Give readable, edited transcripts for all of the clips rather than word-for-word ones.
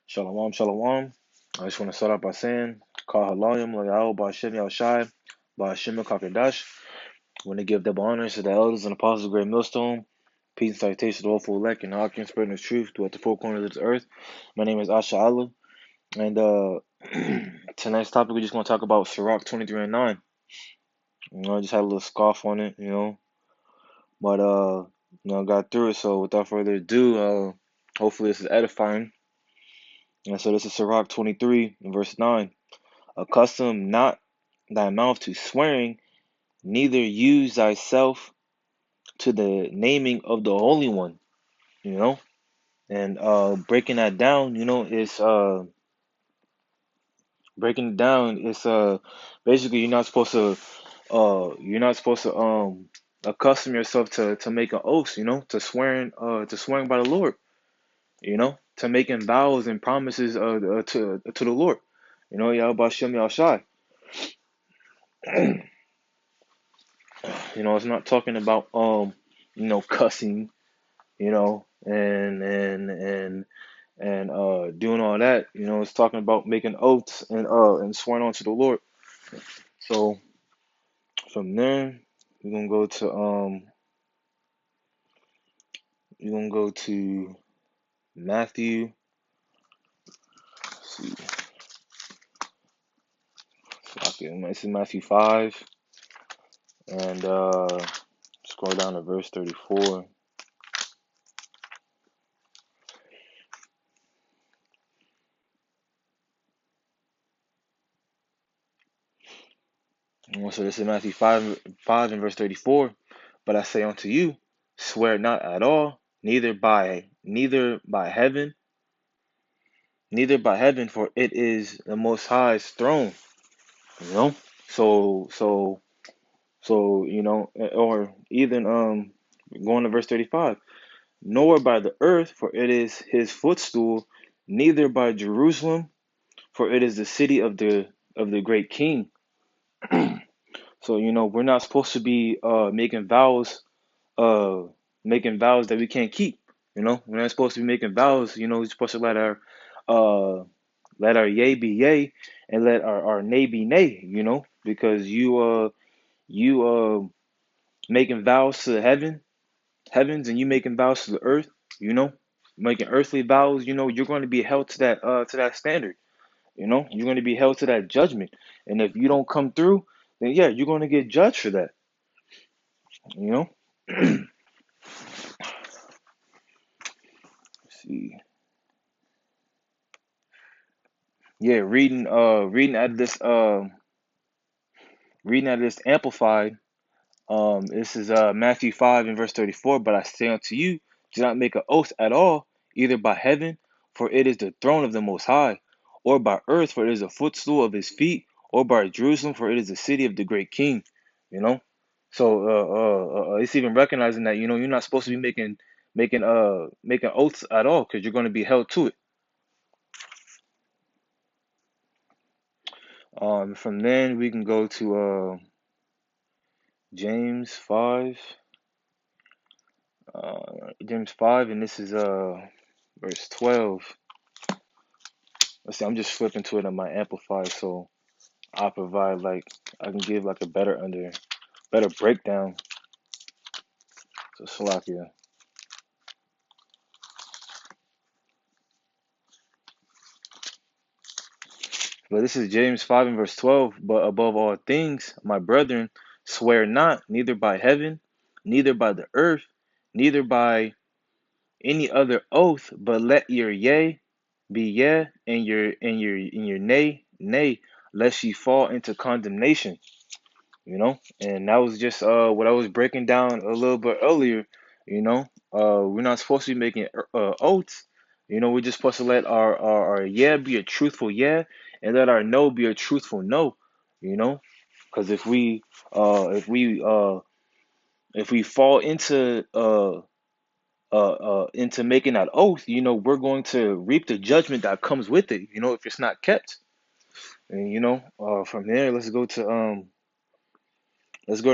Shalom, shalom. I just want to start out by saying, Kal Halayim, Loyal, Ba'ashem Yahushai, Ba'ashem Kakadash. I want to give double honors to the elders and apostles of Great Millstone. Peace and salutation to all full elect and Hakim, spreading the truth throughout the four corners of this earth. My name is Asha Allah, and tonight's topic, we're just going to talk about Sirach 23 and 9. I just had a little scoff on it, but, I got through it, so without further ado, hopefully this is edifying. And so this is Sirach 23 and verse 9. Accustom not thy mouth to swearing, neither use thyself to the naming of the Holy One, And breaking that down, is breaking it down is basically you're not supposed to accustom yourself to making oaths, to swearing by the Lord, to making vows and promises to the Lord. Yahweh Shem Yahshai. It's not talking about cussing, and doing all that. It's talking about making oaths and swearing onto the Lord. So from there, we're gonna go to Matthew. Let's see, this is Matthew 5, and scroll down to verse 34. So this is Matthew 5 and verse 34. But I say unto you, swear not at all, neither by heaven, for it is the Most High's throne. You know, or even going to verse 35. Nor by the earth, for it is his footstool, neither by Jerusalem, for it is the city of the great King. So we're not supposed to be uh making vows that we can't keep. We're not supposed to be making vows. We're supposed to let our yea be yea and let our nay be nay. Because you making vows to the heavens, and you making vows to the earth. Making earthly vows. You're going to be held to that standard. You're going to be held to that judgment, and if you don't come through, then yeah, you're going to get judged for that. You know. Let's see. Yeah, reading out of this amplified. This is Matthew 5 and verse 34. But I say unto you, do not make an oath at all, either by heaven, for it is the throne of the Most High, or by earth, for it is the footstool of his feet, or by Jerusalem, for it is the city of the great King. You know, so it's even recognizing that you're not supposed to be making oaths at all, because you're going to be held to it. From then we can go to James 5. James 5, and this is verse 12. Let's see, I'm just flipping to it on my amplifier, so I can give like a better breakdown. So Salakia. But this is James 5 and verse 12. But above all things, my brethren, swear not, neither by heaven, neither by the earth, neither by any other oath, but let your yea be yea, and your nay, nay, lest ye fall into condemnation. And that was just what I was breaking down a little bit earlier. We're not supposed to be making oaths. We're just supposed to let our yeah be a truthful yeah, and let our no be a truthful no. Because if we fall into making that oath, we're going to reap the judgment that comes with it. If it's not kept. And from there, let's go to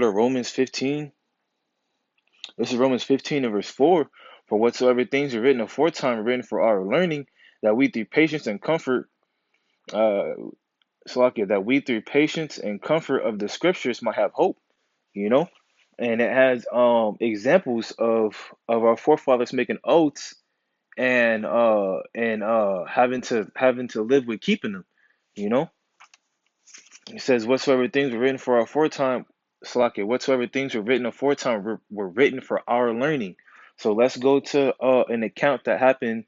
Romans 15. This is Romans 15 and verse 4. For whatsoever things are written aforetime are written for our learning, that we through patience and comfort, Salakia, that we through patience and comfort of the scriptures might have hope, you know? And it has examples of our forefathers making oaths and having to live with keeping them, you know? It says whatsoever things were written for our foretime, Salakia, whatsoever things were written aforetime were written for our learning. So let's go to an account that happened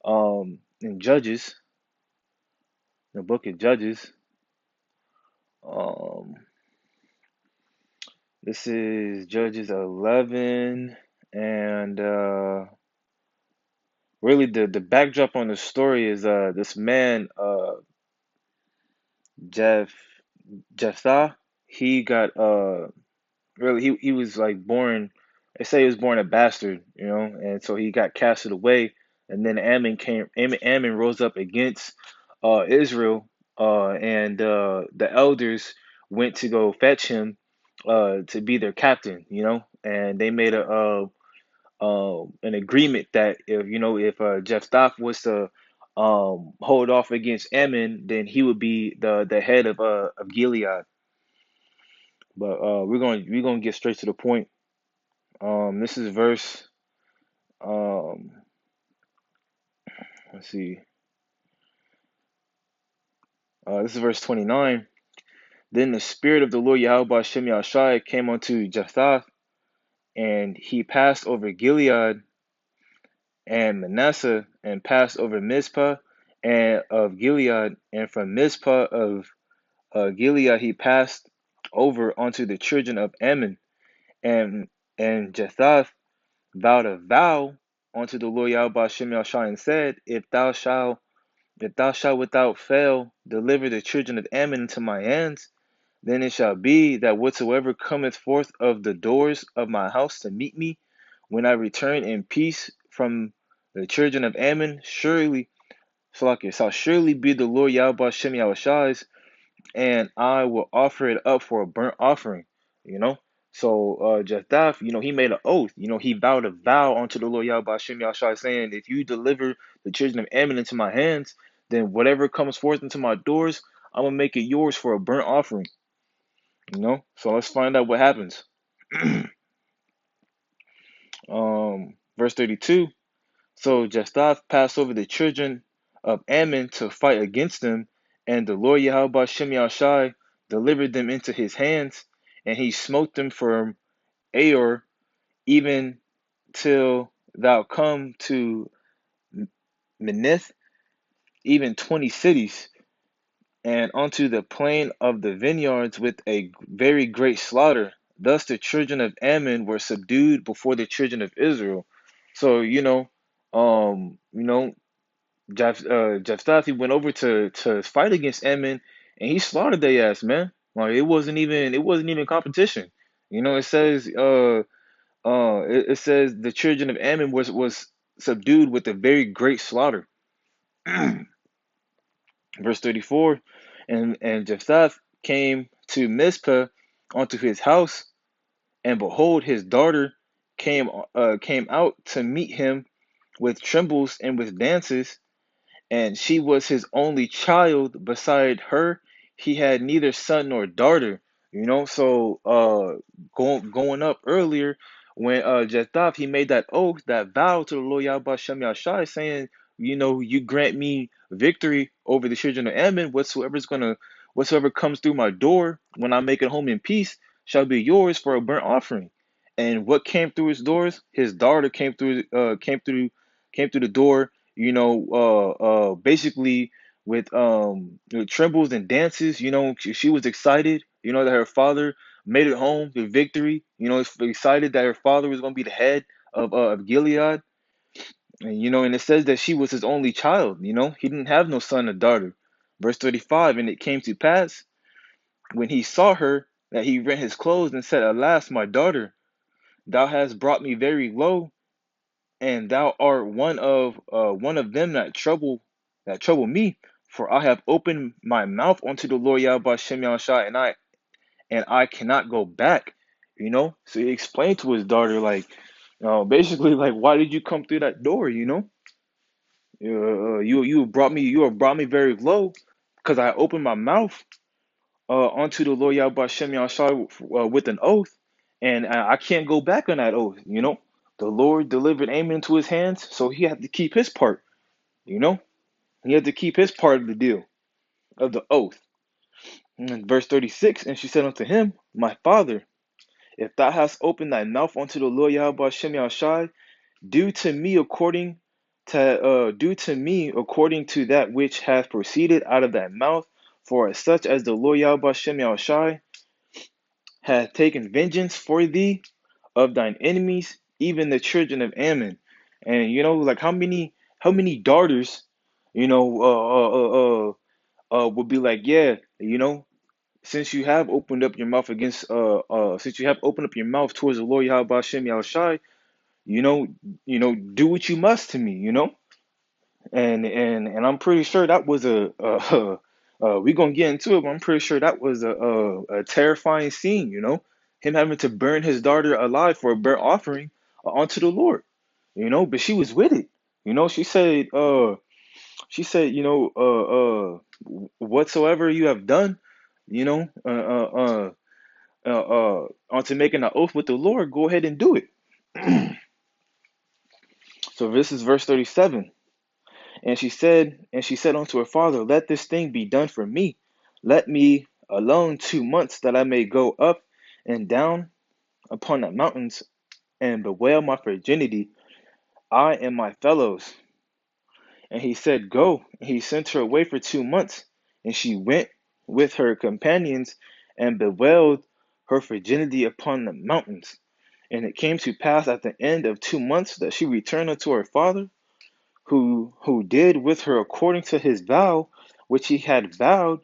in Judges, the book of Judges. Um, this is Judges 11, and really the backdrop on the story is this man Jeff Jephthah. He got really he was like born, they say he was born a bastard, and so he got casted away, and then Ammon rose up against Israel, and the elders went to go fetch him to be their captain, and they made an agreement that if Jephthah was to hold off against Ammon, then he would be the head of Gilead. But we're gonna get straight to the point. This is verse. Um, let's see. This is verse 29. Then the spirit of the Lord Yahweh Hashem Yahshai came unto Jephthah, and he passed over Gilead and Manasseh, and passed over Mizpah and of Gilead, and from Mizpah of Gilead he passed over unto the children of Ammon, and Jephthah vowed a vow unto the Lord Yahweh Hashem Yahshai, and said, If thou shalt without fail deliver the children of Ammon into my hands, then it shall be that whatsoever cometh forth of the doors of my house to meet me, when I return in peace from the children of Ammon, shall surely be the Lord Yahweh Hashem Yahushai's, and I will offer it up for a burnt offering. You know. So Jephthah, he made an oath. He vowed a vow unto the Lord Yahweh Hashem Yahushai, saying, if you deliver the children of Ammon into my hands, then whatever comes forth into my doors, I'm gonna make it yours for a burnt offering. So let's find out what happens. Verse 32. So Jephthah passed over the children of Ammon to fight against them, and the Lord Yahweh Shem Yahshai delivered them into his hands, and he smote them from Aor even till thou come to Minnith, even 20 cities, and unto the plain of the vineyards with a very great slaughter. Thus the children of Ammon were subdued before the children of Israel. So, um, you know, Jephthah, he went over to fight against Ammon, and he slaughtered their ass, man. Like it wasn't even competition. It says it says the children of Ammon was subdued with a very great slaughter. Verse 34, and Jephthah came to Mizpah unto his house, and behold, his daughter came out to meet him with trembles and with dances, and she was his only child. Beside her, he had neither son nor daughter. So going up earlier, when Jephthah, he made that oath, that vow to the Lord Yahweh Shem Yahshai, saying, you grant me victory over the children of Ammon. Whatsoever comes through my door when I make it home in peace shall be yours for a burnt offering. And what came through his doors? His daughter came through the door, basically with trembles and dances. She was excited, that her father made it home with victory. Excited that her father was going to be the head of Gilead. And it says that she was his only child. He didn't have no son or daughter. Verse 35, and it came to pass when he saw her that he rent his clothes and said, Alas, my daughter, thou hast brought me very low, and thou art one of them that trouble me, for I have opened my mouth unto the Lord Yahweh Shem Yahushai, and I cannot go back. So he explained to his daughter, like, basically, like, why did you come through that door? You have brought me very low, because I opened my mouth unto the Lord Yahweh Shem Yahshua with an oath, and I can't go back on that oath. The Lord delivered Ammon into his hands, so he had to keep his part. You know, he had to keep his part of the deal of the oath. And verse 36, and she said unto him, My father, if thou hast opened thy mouth unto the Lord Yahweh Shem Yahshua, do to me according to that which hath proceeded out of thy mouth, for as such as the Lord Yahweh Shem Yahushai hath taken vengeance for thee of thine enemies, even the children of Ammon. And like how many daughters, you know, would be like, yeah, since you have opened up your mouth since you have opened up your mouth towards the Lord Yahweh Shem Yahushai, you know, do what you must to me, and I'm pretty sure that was we gonna get into it, but I'm pretty sure that was a terrifying scene, him having to burn his daughter alive for a burnt offering unto the Lord, but she was with it, she said, whatsoever you have done, onto making an oath with the Lord, go ahead and do it. So this is verse 37. And she said unto her father, Let this thing be done for me. Let me alone 2 months, that I may go up and down upon the mountains and bewail my virginity, I and my fellows. And he said, Go. And he sent her away for 2 months. And she went with her companions and bewailed her virginity upon the mountains. And it came to pass at the end of 2 months that she returned unto her father, who did with her according to his vow, which he had vowed,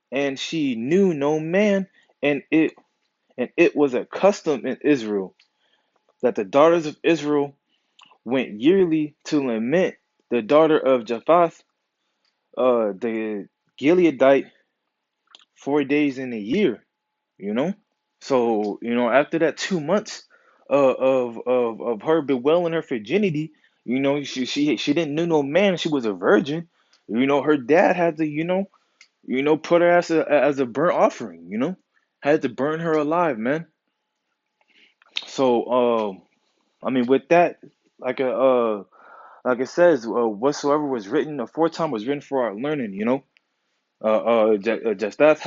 and she knew no man, and it was a custom in Israel that the daughters of Israel went yearly to lament the daughter of Japheth, the Gileadite, 4 days in a year, you know. So, after that 2 months of her bewailing her virginity, she didn't know no man, she was a virgin. Her dad had to, put her as a burnt offering, had to burn her alive, man. So, I mean, with that, like like it says, whatsoever was written aforetime was written for our learning, Justas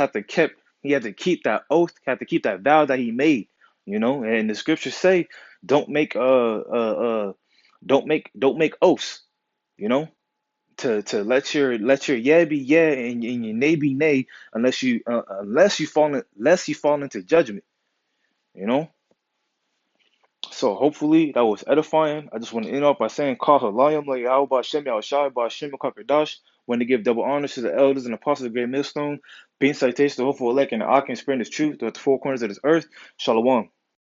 he had to keep that oath, had to keep that vow that he made, and the scriptures say, don't make don't make oaths, you know, to let your yeah be yeah and your nay be nay, unless you fall into judgment, you know. So hopefully that was edifying. I just want to end off by saying, Call Halayim like Yahweh Shem Yahushai Ba'Shem Kakadash, when to give double honors to the elders and apostles of the great millstone, being citation to the hopeful elect and the Akim spreading his truth throughout the four corners of this earth. Shalom.